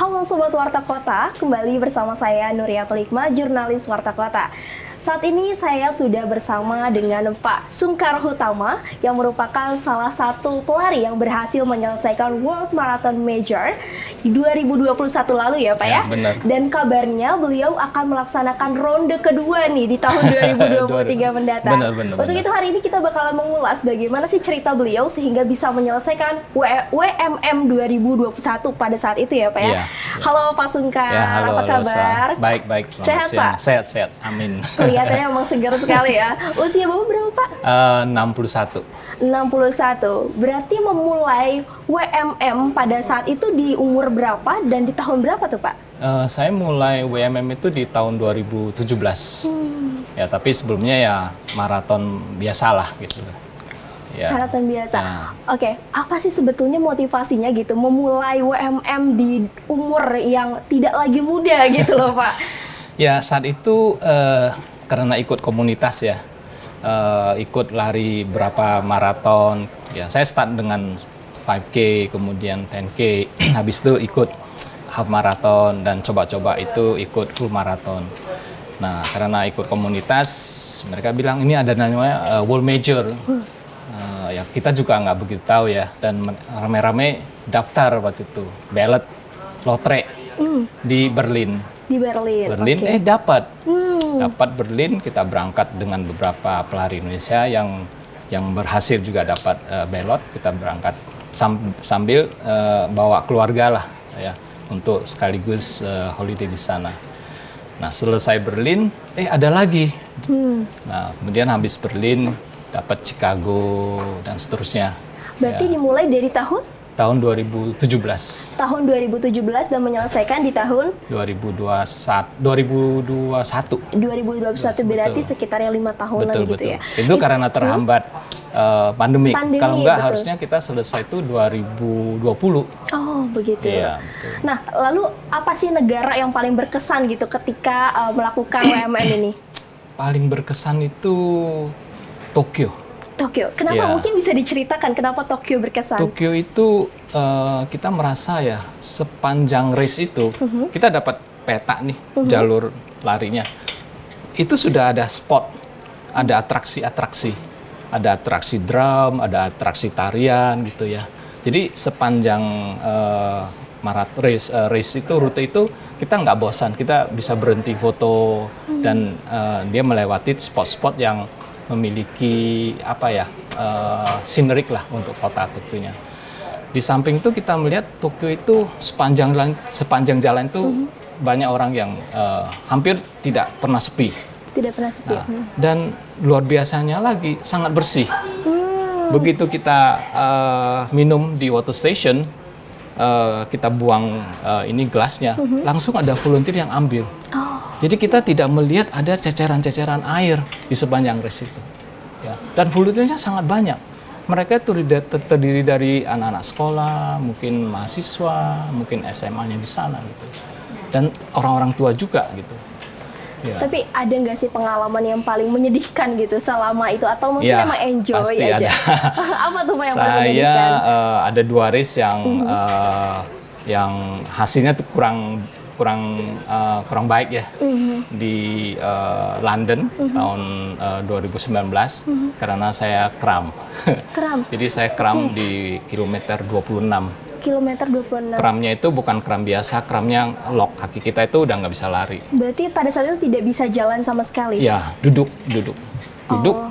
Halo Sobat Warta Kota, kembali bersama saya Nuriatul Hikmah, jurnalis Warta Kota. Saat ini saya sudah bersama dengan Pak Sungkar Hutama yang merupakan salah satu pelari yang berhasil menyelesaikan World Marathon Major 2021 lalu ya Pak ya? Benar. Dan kabarnya beliau akan melaksanakan ronde kedua nih di tahun 2023 mendatang. Benar. Untuk itu hari ini kita bakalan mengulas bagaimana sih cerita beliau sehingga bisa menyelesaikan WMM 2021 pada saat itu ya Pak ya? Iya. Halo Pak Sungkar, Ya, halo, apa kabar? Baik. Selamat Sehat, siang. Pak? Sehat. Amin. Kelihatannya memang segar sekali ya. Usia Bapak berapa Pak? 61. 61. Berarti memulai WMM pada saat itu di umur berapa dan di tahun berapa tuh Pak? Saya mulai WMM itu di tahun 2017. Ya, tapi sebelumnya ya maraton biasalah gitu. Ya. Maraton biasa. Nah. Oke, apa sih sebetulnya motivasinya gitu memulai WMM di umur yang tidak lagi muda gitu loh Pak? Ya, saat itu karena ikut komunitas ya, ikut lari berapa maraton. Ya, saya start dengan 5K, kemudian 10K, habis itu ikut half marathon dan coba-coba itu ikut full marathon. Nah, karena ikut komunitas, mereka bilang ini ada namanya World Major. Ya, kita juga nggak begitu tahu ya, dan rame-rame daftar waktu itu, ballot, lotre di Berlin. Di Berlin. Berlin, Oke. dapat Berlin. Kita berangkat dengan beberapa pelari Indonesia yang berhasil juga dapat ballot. Kita berangkat sambil bawa keluarga lah ya, untuk sekaligus holiday di sana. Nah, selesai Berlin, ada lagi. Nah, kemudian habis Berlin dapat Chicago dan seterusnya. Berarti Ya. dimulai dari tahun 2017. tahun 2017 dan menyelesaikan di tahun 2021. 2021 berarti Betul. sekitar 5 tahunan Betul. gitu ya. Itu karena terhambat pandemi. Pandemi, Kalau enggak betul. harusnya kita selesai itu 2020. Oh, begitu. Iya, betul. Nah, lalu apa sih negara yang paling berkesan gitu ketika melakukan WMM ini? Paling berkesan itu Tokyo. Tokyo. Kenapa? Iya. Mungkin bisa diceritakan kenapa Tokyo berkesan? Tokyo itu kita merasa ya, sepanjang race itu kita dapat peta nih jalur larinya. Itu sudah ada spot, ada atraksi-atraksi. Ada atraksi drum, ada atraksi tarian gitu ya. Jadi sepanjang race itu, rute itu, kita nggak bosan, kita bisa berhenti foto dan dia melewati spot-spot yang memiliki sinerik lah untuk kota Tokyo-nya. Di samping itu kita melihat Tokyo itu sepanjang jalan itu banyak orang yang hampir tidak pernah sepi. Tidak pernah sepi. Dan luar biasanya lagi sangat bersih. Begitu kita minum di water station, kita buang ini gelasnya, langsung ada volunteer yang ambil. Jadi kita tidak melihat ada ceceran-ceceran air di sepanjang race itu. Ya. Dan volunteernya sangat banyak. Mereka terdiri dari anak-anak sekolah, mungkin mahasiswa, mungkin SMA-nya di sana gitu. Dan orang-orang tua juga gitu. Ya. Tapi ada nggak sih pengalaman yang paling menyedihkan gitu selama itu atau mungkin Ya, emang enjoy pasti aja? ada. Apa tuh Pak yang paling Saya menyedihkan? ada 2 race yang hasilnya tuh kurang baik ya. Di London tahun 2019 karena saya kram. Kram. Jadi saya kram di kilometer 26. Kilometer 26. Kramnya itu bukan kram biasa, kramnya lock, kaki kita itu udah nggak bisa lari. Berarti pada saat itu tidak bisa jalan sama sekali? Ya, duduk.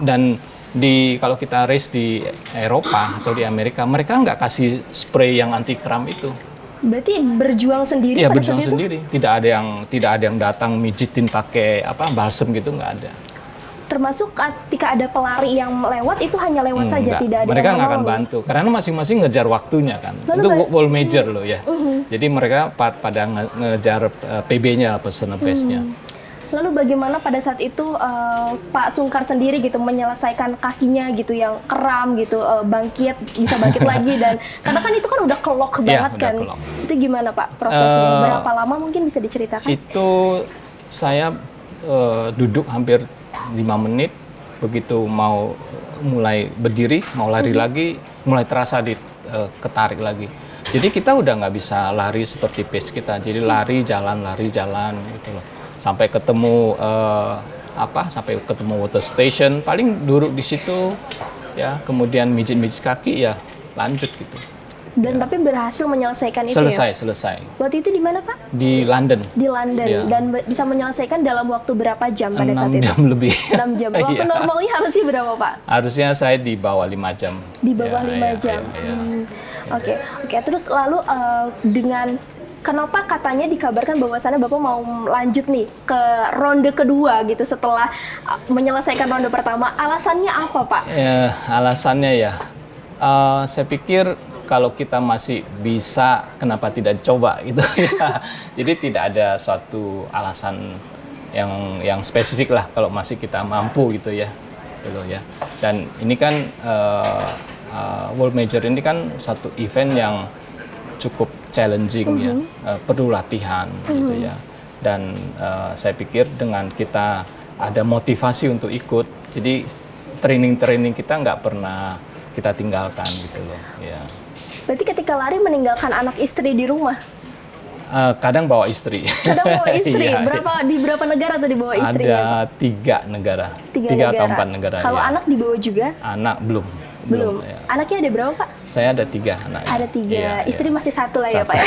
Dan kalau kita race di Eropa atau di Amerika, mereka nggak kasih spray yang anti kram itu. Berarti berjuang sendiri Iya, pada berjuang saat itu? sendiri. Tidak ada yang datang mijitin pakai balsem gitu, nggak ada. Termasuk ketika ada pelari yang lewat itu hanya lewat saja, Enggak. tidak ada Mereka yang nggak akan menolong. bantu karena masing-masing ngejar waktunya kan. Lalu Itu World Major loh ya. Jadi mereka pada ngejar PB-nya, personal best-nya. Lalu bagaimana pada saat itu Pak Sungkar sendiri gitu menyelesaikan kakinya gitu yang kram gitu, bisa bangkit lagi dan karena kan itu kan udah kelok Iya, banget udah kan. kelok. Itu gimana Pak prosesnya? Berapa lama mungkin bisa diceritakan? Itu saya duduk hampir 5 menit, begitu mulai berdiri, mau lari lagi, mulai terasa ketarik lagi. Jadi kita udah nggak bisa lari seperti pace kita. Jadi lari jalan gitu loh. Sampai ketemu sampai ketemu water station, paling duduk di situ ya, kemudian mijit-mijit kaki ya, lanjut gitu. Dan tapi berhasil menyelesaikan itu ya? Selesai. Waktu itu di mana, Pak? Di London. Di London. Ya. Dan bisa menyelesaikan dalam waktu berapa jam pada saat itu? 6 jam lebih. 6 jam. Waktu normalnya harusnya berapa, Pak? Harusnya saya di bawah 5 jam. Di bawah 5 jam. Oke. Terus lalu dengan kenapa katanya dikabarkan bahwasannya Bapak mau lanjut nih ke ronde kedua gitu setelah menyelesaikan ronde pertama? Alasannya apa, Pak? Ya, alasannya ya, saya pikir kalau kita masih bisa, kenapa tidak dicoba gitu ya. Jadi tidak ada suatu alasan yang spesifik lah kalau masih kita mampu gitu ya. Dan ini kan World Major ini kan satu event yang cukup challenging ya, perlu latihan gitu ya. Dan saya pikir dengan kita ada motivasi untuk ikut, jadi training kita nggak pernah kita tinggalkan gitu loh ya. Berarti ketika lari meninggalkan anak istri di rumah? Kadang bawa istri. Kadang bawa istri? Di berapa negara tuh dibawa istrinya? Ada 3 negara. 3 atau 4 negara. Kalau anak dibawa juga? Anak belum. Ya. Anaknya ada berapa, Pak? Saya ada 3 anak. Ada 3. Istri masih 1 lah ya, Pak ya?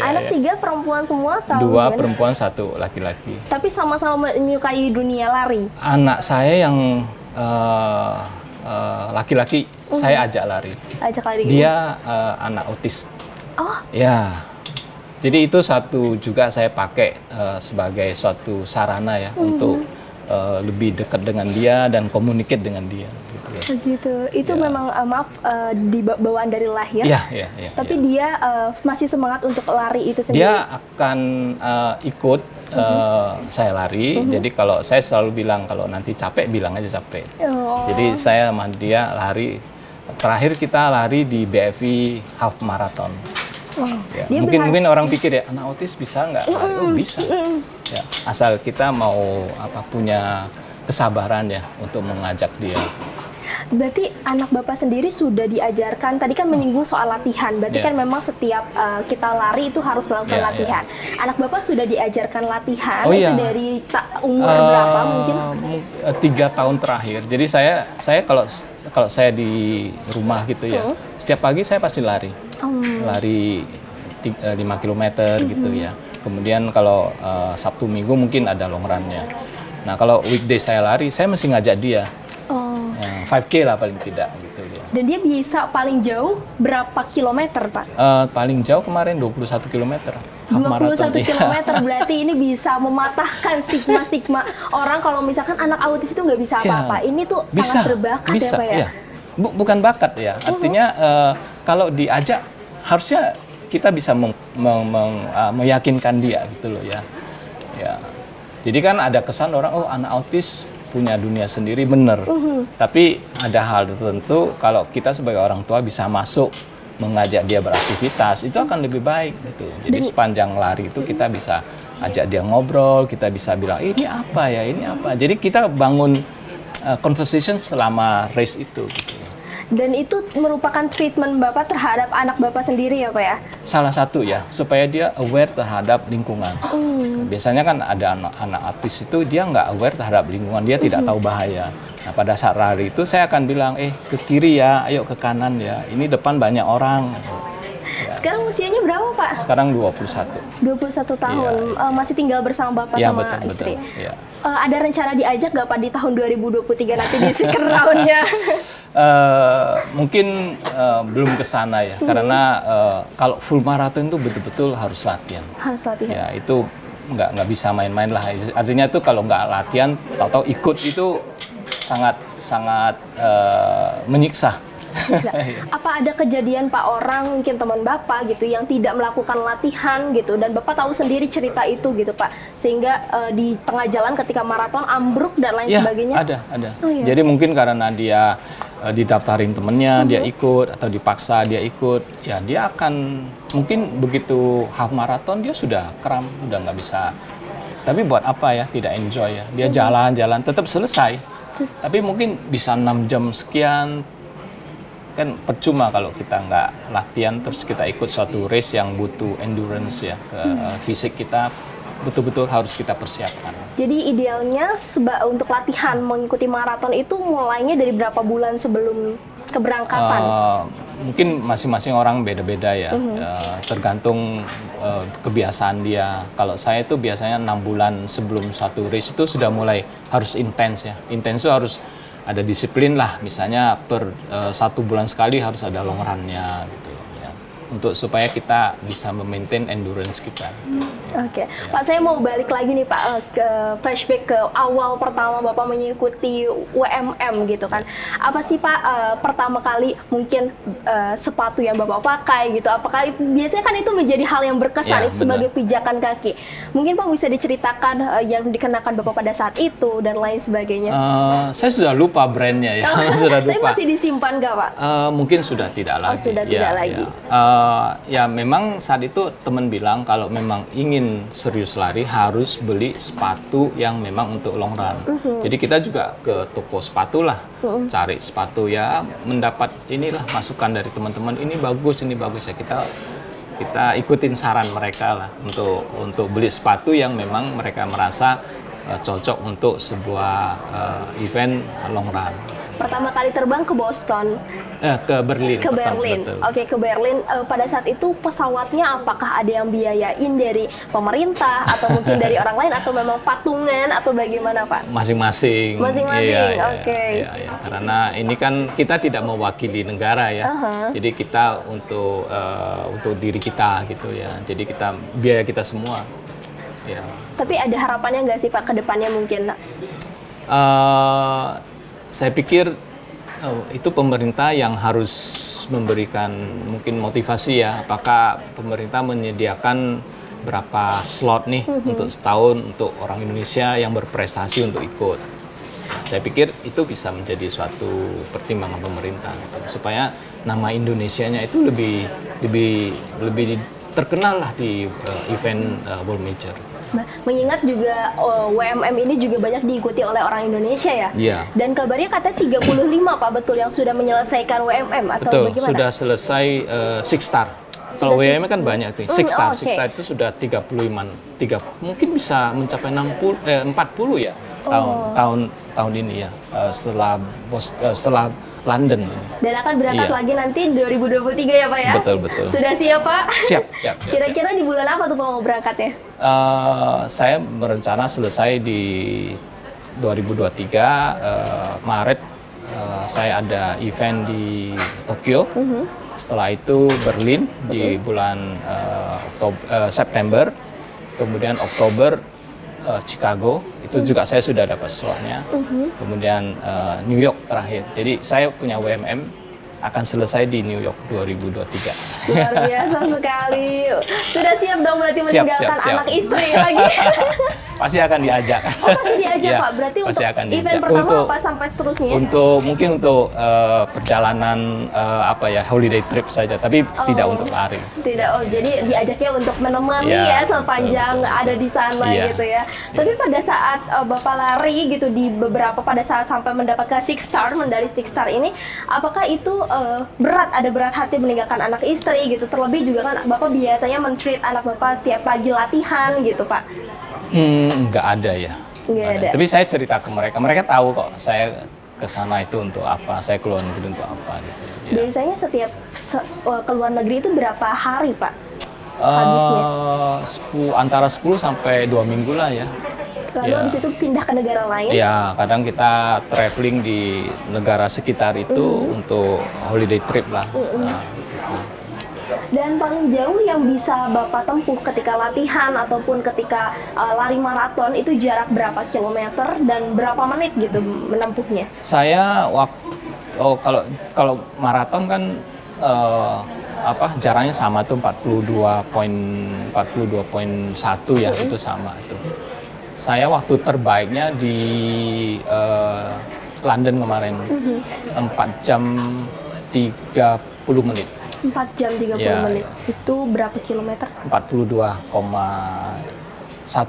Anak 3 perempuan semua atau 2 perempuan, 1 laki-laki. Tapi sama-sama menyukai dunia lari? Anak saya yang laki-laki saya ajak lari. Dia anak autis. Oh. Ya. Jadi itu satu juga saya pakai sebagai suatu sarana ya untuk lebih dekat dengan dia dan communicate dengan dia. Gitu. Itu memang di bawaan dari lahir. Iya. Tapi dia masih semangat untuk lari itu sendiri. Dia akan ikut saya lari. Jadi kalau saya selalu bilang kalau nanti capek bilang aja capek. Jadi saya sama dia lari. Terakhir kita lari di BFI Half Marathon. Ya, mungkin orang pikir ya anak autis bisa nggak lari? Oh bisa. Ya, asal kita mau punya kesabaran ya untuk mengajak dia. Berarti anak Bapak sendiri sudah diajarkan, tadi kan menyinggung soal latihan, berarti kan memang setiap kita lari itu harus melakukan latihan. Anak Bapak sudah diajarkan latihan itu dari umur berapa mungkin? 3 tahun terakhir. Jadi saya kalau saya di rumah gitu ya, setiap pagi saya pasti lari. Lari 5 km gitu ya. Kemudian kalau Sabtu Minggu mungkin ada long run-nya. Nah kalau weekday saya lari, saya mesti ngajak dia. 5K lah paling tidak gitu ya. Dan dia bisa paling jauh berapa kilometer, Pak? Paling jauh kemarin 21 km. 21 kilometer berarti ini bisa mematahkan stigma-stigma orang kalau misalkan anak autis itu nggak bisa apa-apa. Ini tuh sangat berbakat ya, Pak ya? Bukan bakat ya. Artinya kalau diajak harusnya kita bisa meyakinkan dia gitu loh ya. Jadi kan ada kesan orang anak autis punya dunia sendiri, bener. Tapi ada hal tertentu kalau kita sebagai orang tua bisa masuk mengajak dia beraktivitas, itu akan lebih baik gitu. Jadi sepanjang lari itu kita bisa ajak dia ngobrol, kita bisa bilang ini apa ya, ini apa. Jadi kita bangun conversation selama race itu gitu. Dan itu merupakan treatment Bapak terhadap anak Bapak sendiri ya, Pak ya? Salah satu ya, supaya dia aware terhadap lingkungan. Biasanya kan ada anak autis itu dia nggak aware terhadap lingkungan, dia tidak tahu bahaya. Nah pada saat lari itu saya akan bilang, ke kiri ya, ayo ke kanan ya, ini depan banyak orang. Ya. Sekarang usianya berapa, Pak? Sekarang 21. 21 tahun, masih tinggal bersama Bapak sama istri. Betul. Ada rencana diajak nggak Pak di tahun 2023 nanti di second round-nya? Mungkin belum ke sana ya, karena kalau full marathon itu betul-betul harus latihan. Harus latihan. Ya itu nggak bisa main-main lah. Artinya itu kalau nggak latihan, tahu-tahu ikut itu sangat menyiksa. Apa ada kejadian Pak orang mungkin teman Bapak gitu yang tidak melakukan latihan gitu dan Bapak tahu sendiri cerita itu gitu Pak, sehingga di tengah jalan ketika maraton ambruk dan lain sebagainya? Ada. Jadi mungkin karena dia didaftarin temennya, dia ikut atau dipaksa dia ikut, ya dia akan mungkin begitu half maraton dia sudah kram, udah nggak bisa. Tapi buat apa ya, tidak enjoy ya. Dia jalan-jalan tetap selesai. Tapi mungkin bisa 6 jam sekian kan percuma kalau kita nggak latihan terus kita ikut suatu race yang butuh endurance ya, fisik kita betul-betul harus kita persiapkan. Jadi idealnya untuk latihan mengikuti maraton itu mulainya dari berapa bulan sebelum keberangkatan? Mungkin masing-masing orang beda-beda ya, tergantung kebiasaan dia. Kalau saya itu biasanya 6 bulan sebelum satu race itu sudah mulai harus intens ya. Intens itu harus ada disiplin lah, misalnya per 1 bulan sekali harus ada long run-nya gitu ya, untuk supaya kita bisa memaintain endurance kita. Oke. Pak, saya mau balik lagi nih Pak, ke flashback ke awal pertama Bapak mengikuti WMM gitu kan. Apa sih Pak pertama kali mungkin sepatu yang Bapak pakai gitu? Apakah biasanya kan itu menjadi hal yang berkesan, Ya, itu sebagai pijakan kaki. Mungkin Pak bisa diceritakan yang dikenakan Bapak pada saat itu dan lain sebagainya. Saya sudah lupa brandnya ya, sudah lupa. Tapi masih disimpan nggak Pak? Mungkin sudah tidak lagi. Sudah tidak lagi. Ya memang saat itu teman bilang kalau memang ingin serius lari harus beli sepatu yang memang untuk long run. Jadi kita juga ke toko sepatu lah, cari sepatu ya, mendapat inilah masukan dari teman-teman, ini bagus ya, kita ikutin saran mereka lah untuk beli sepatu yang memang mereka merasa cocok untuk sebuah event long run. Pertama kali terbang ke Boston. Ke Berlin. Ke Berlin. Oke, ke Berlin. Pada saat itu pesawatnya apakah ada yang biayain dari pemerintah atau mungkin dari orang lain atau memang patungan atau bagaimana Pak? Masing-masing. Masing-masing. Oke. Iya. Karena ini kan kita tidak mewakili negara ya. Jadi kita untuk diri kita gitu ya. Jadi kita biaya kita semua. Ya. Tapi ada harapannya nggak sih Pak ke depannya mungkin? Saya pikir itu pemerintah yang harus memberikan mungkin motivasi ya. Apakah pemerintah menyediakan berapa slot nih untuk setahun untuk orang Indonesia yang berprestasi untuk ikut. Saya pikir itu bisa menjadi suatu pertimbangan pemerintah gitu, supaya nama Indonesianya itu lebih terkenal lah di event World Major. Mengingat juga WMM ini juga banyak diikuti oleh orang Indonesia ya? Iya. Dan kabarnya katanya 35 Pak, betul yang sudah menyelesaikan WMM atau betul, bagaimana? sudah selesai Six Star. Kalau WMM kan banyak nih. Six Star, Six Star itu sudah 35, mungkin bisa mencapai 40 ya tahun ini ya, setelah London. Dan akan berangkat lagi nanti 2023 ya Pak ya? Betul. Sudah siap Pak? Siap. Kira-kira di bulan apa tuh Pak mau berangkatnya? Saya berencana selesai di 2023 Maret. Saya ada event di Tokyo. Setelah itu Berlin di bulan September. Kemudian Oktober Chicago, itu juga saya sudah dapat slotnya. Kemudian New York terakhir. Jadi saya punya WMM akan selesai di New York 2023. Luar biasa sekali. Sudah siap dong berarti meninggalkan siap. anak istri lagi? Pasti akan diajak. Oh, pasti diajak Ya, Pak. Berarti pasti untuk akan event diajak. pertama apa sampai seterusnya? Mungkin untuk perjalanan holiday trip saja, tapi tidak untuk lari. Tidak, jadi diajaknya untuk menemani ya sepanjang betul. ada di sana gitu ya. Tapi pada saat Bapak lari gitu di pada saat sampai mendapatkan medali Six Star ini, apakah itu ada berat hati meninggalkan anak istri gitu? Terlebih juga kan Bapak biasanya men-treat anak Bapak setiap pagi latihan gitu Pak. Nggak ada ya. Nggak ada. Tapi saya cerita ke mereka tahu kok saya ke sana itu untuk apa, saya keluar negeri untuk apa gitu. Ya. Biasanya setiap ke luar negeri itu berapa hari Pak habisnya? Antara 10 sampai 2 minggu lah ya. Lalu habis itu pindah ke negara lain? Ya, kadang kita traveling di negara sekitar itu untuk holiday trip lah. Nah, gitu. Dan paling jauh yang bisa Bapak tempuh ketika latihan ataupun ketika lari maraton itu jarak berapa kilometer dan berapa menit gitu menempuhnya? Saya kalau maraton kan jaraknya sama tuh 42.1 ya, itu sama itu. Saya waktu terbaiknya di London kemarin 4 jam 30 menit. 4 jam 30 menit. Itu berapa kilometer? 42,1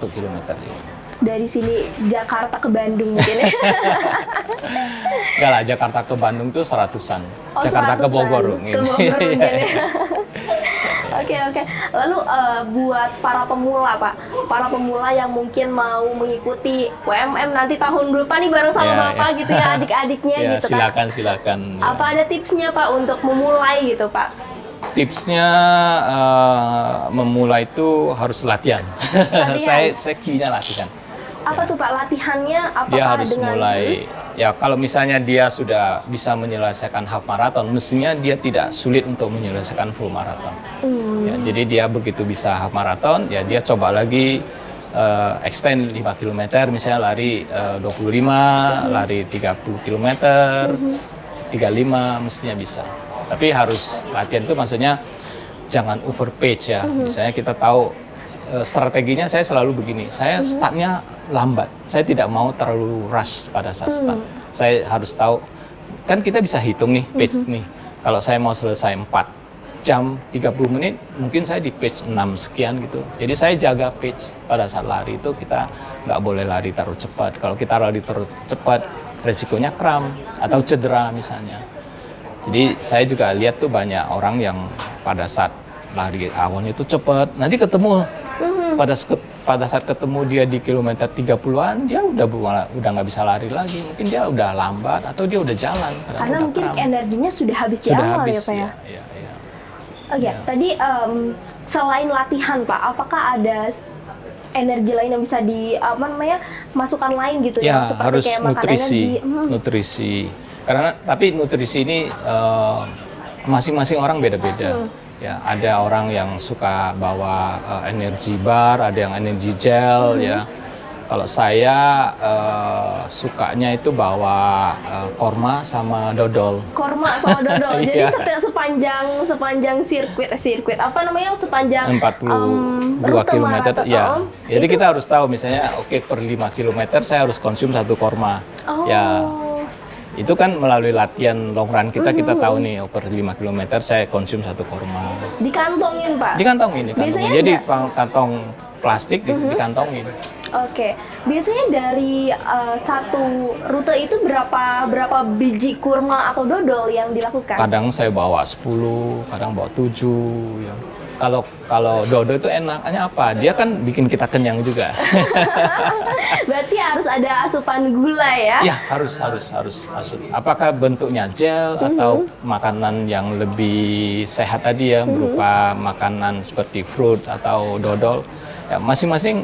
kilometer. Ya. dari sini Jakarta ke Bandung mungkin ya? Enggak lah, Jakarta ke Bandung tuh 100-an. Oh, Jakarta ke 100-an. Bogor. Ke Bogor mungkin ya. Oke. Lalu buat para pemula Pak, para pemula yang mungkin mau mengikuti WMM nanti tahun depan nih bareng sama Bapak gitu ya, adik-adiknya gitu kan. Silakan. Apa ada tipsnya Pak untuk memulai gitu Pak? Tipsnya memulai itu harus latihan. saya key-nya latihan. Apa tuh Pak latihannya? Apakah Dia harus dengan mulai, ya kalau misalnya dia sudah bisa menyelesaikan half marathon, mestinya dia tidak sulit untuk menyelesaikan full marathon. Ya, jadi dia begitu bisa half marathon, ya dia coba lagi extend 5 km, misalnya lari 25, lari 30 km, 35 mestinya bisa. Tapi harus latihan itu maksudnya jangan overpace ya. Misalnya kita tahu strateginya saya selalu begini, saya startnya lambat, saya tidak mau terlalu rush pada saat start. Saya harus tahu, kan kita bisa hitung nih pace nih, kalau saya mau selesai 4 jam 30 menit, mungkin saya di pace 6 sekian gitu. Jadi saya jaga pace pada saat lari itu, kita nggak boleh lari terlalu cepat. Kalau kita lari terlalu cepat, resikonya kram atau cedera misalnya. Jadi saya juga lihat tuh banyak orang yang pada saat lari awalnya itu cepat, nanti ketemu pada saat ketemu dia di kilometer 30-an, dia udah nggak bisa lari lagi, mungkin dia udah lambat atau dia udah jalan karena mungkin energinya sudah habis di awal ya Pak ya. Oke, tadi selain latihan Pak, apakah ada energi lain yang bisa masukan lain gitu ya? Seperti Harus kayak makan nutrisi. Karena tapi nutrisi ini masing-masing orang beda-beda. Ya, ada orang yang suka bawa energi bar, ada yang energi gel ya. Kalau saya sukanya itu bawa korma sama dodol. Korma sama dodol. Jadi sepanjang sirkuit apa namanya, sepanjang 42 km ya. Jadi kita harus tahu misalnya per 5 km saya harus konsum 1 korma. Ya. Itu kan melalui latihan long run kita tahu nih per 5 km saya konsum 1 korma. Dikantongin Pak? Dikantongin. Jadi kantong plastik dikantongin. Oke. Biasanya dari satu rute itu berapa biji kurma atau dodol yang dilakukan? Kadang saya bawa 10, kadang bawa 7 ya. Kalau dodol itu enaknya apa? Dia kan bikin kita kenyang juga. Berarti harus ada asupan gula ya? Ya, harus asup. Apakah bentuknya gel atau makanan yang lebih sehat tadi ya, berupa makanan seperti fruit atau dodol. Ya, masing-masing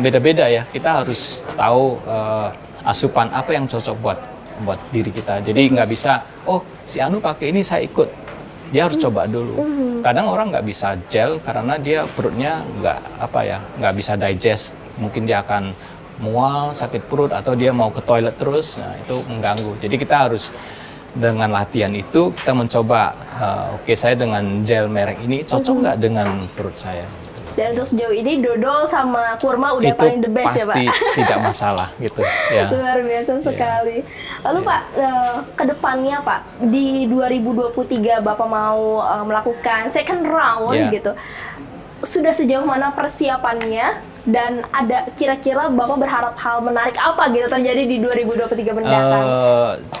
beda-beda ya. Kita harus tahu asupan apa yang cocok buat diri kita. Jadi nggak bisa, si Anu pakai ini saya ikut. Dia harus coba dulu. Kadang orang nggak bisa gel karena dia perutnya nggak bisa digest. Mungkin dia akan mual, sakit perut, atau dia mau ke toilet terus. Nah, itu mengganggu. Jadi kita harus dengan latihan itu kita mencoba, saya dengan gel merek ini cocok nggak dengan perut saya. Dan untuk sejauh ini dodol sama kurma udah paling the best ya Pak? Itu pasti tidak masalah gitu. Ya. Luar biasa sekali. Lalu Pak, ke depannya Pak, di 2023 Bapak mau melakukan second round gitu. Sudah sejauh mana persiapannya? Dan ada kira-kira Bapak berharap hal menarik apa gitu terjadi di 2023 mendatang?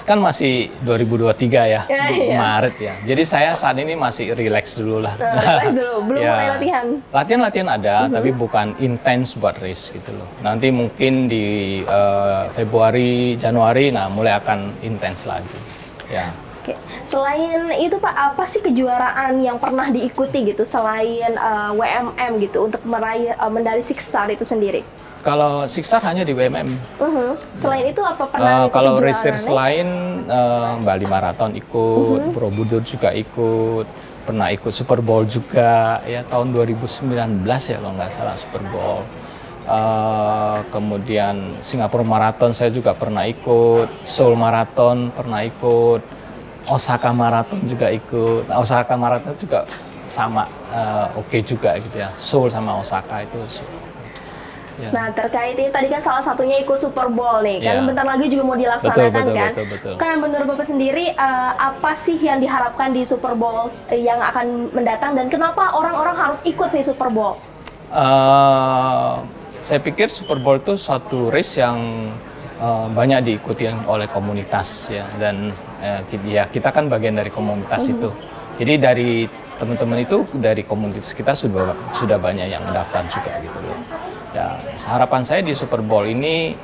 Kan masih 2023 ya, Maret ya. Jadi saya saat ini masih relax dulu lah. Relax dulu, belum mulai latihan? Latihan ada, tapi bukan intens buat race gitu loh. Nanti mungkin di Februari, Januari, mulai akan intens lagi. Ya. Oke. Selain itu Pak, apa sih kejuaraan yang pernah diikuti gitu selain WMM gitu untuk meraih medali Six Star itu sendiri? Kalau Six Star hanya di WMM. Selain itu apa pernah ikut kalau racer lain, Bali Marathon ikut, Borobudur juga ikut, pernah ikut Super Bowl juga ya tahun 2019 ya kalau nggak salah Super Bowl. Kemudian Singapura Marathon saya juga pernah ikut, Seoul Marathon pernah ikut. Osaka Marathon juga ikut. Osaka Marathon juga sama oke juga gitu ya. Seoul sama Osaka itu. Ya. Nah terkait ini tadi kan salah satunya ikut Super Bowl nih, kan bentar lagi juga mau dilaksanakan betul. Kan menurut Bapak sendiri apa sih yang diharapkan di Super Bowl yang akan mendatang dan kenapa orang-orang harus ikut nih Super Bowl? Saya pikir Super Bowl itu suatu race yang banyak diikuti oleh komunitas ya, dan ya kita kan bagian dari komunitas itu. Jadi dari teman-teman itu, dari komunitas kita sudah banyak yang mendaftar juga gitu loh. Ya, harapan saya di Super Bowl ini,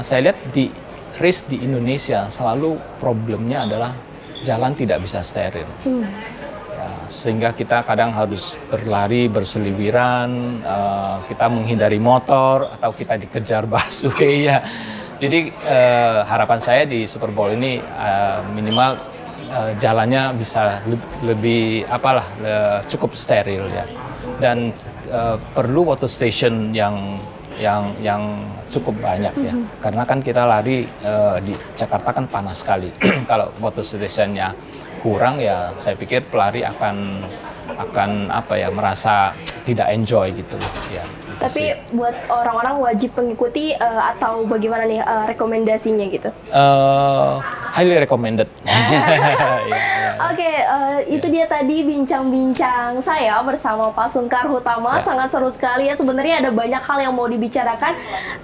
saya lihat di race di Indonesia selalu problemnya adalah jalan tidak bisa steril. Ya, sehingga kita kadang harus berlari berseliweran, kita menghindari motor atau kita dikejar busway ya. Jadi harapan saya di Super Bowl ini minimal jalannya bisa lebih cukup steril ya, dan perlu water station yang cukup banyak ya, karena kan kita lari di Jakarta kan panas sekali. Kalau water stationnya kurang ya, saya pikir pelari akan merasa tidak enjoy gitu ya. Tapi buat orang-orang wajib mengikuti atau bagaimana nih rekomendasinya gitu? Highly recommended. Oke, itu dia tadi bincang-bincang saya bersama Pak Sungkar Hutama. Sangat seru sekali ya. Sebenarnya ada banyak hal yang mau dibicarakan,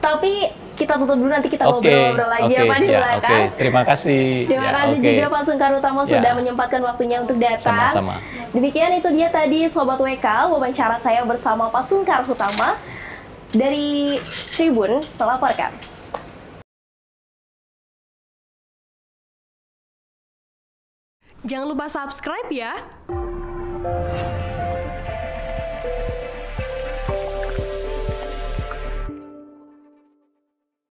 tapi kita tutup dulu, nanti kita ngobrol-ngobrol lagi ya Pak di belakang. Terima kasih. Terima kasih juga Pak Sungkar Hutama sudah menyempatkan waktunya untuk datang. Sama-sama. Demikian itu dia tadi Sobat WK, wawancara saya bersama Pak Sungkar Hutama dari Tribun melaporkan. Jangan lupa subscribe ya.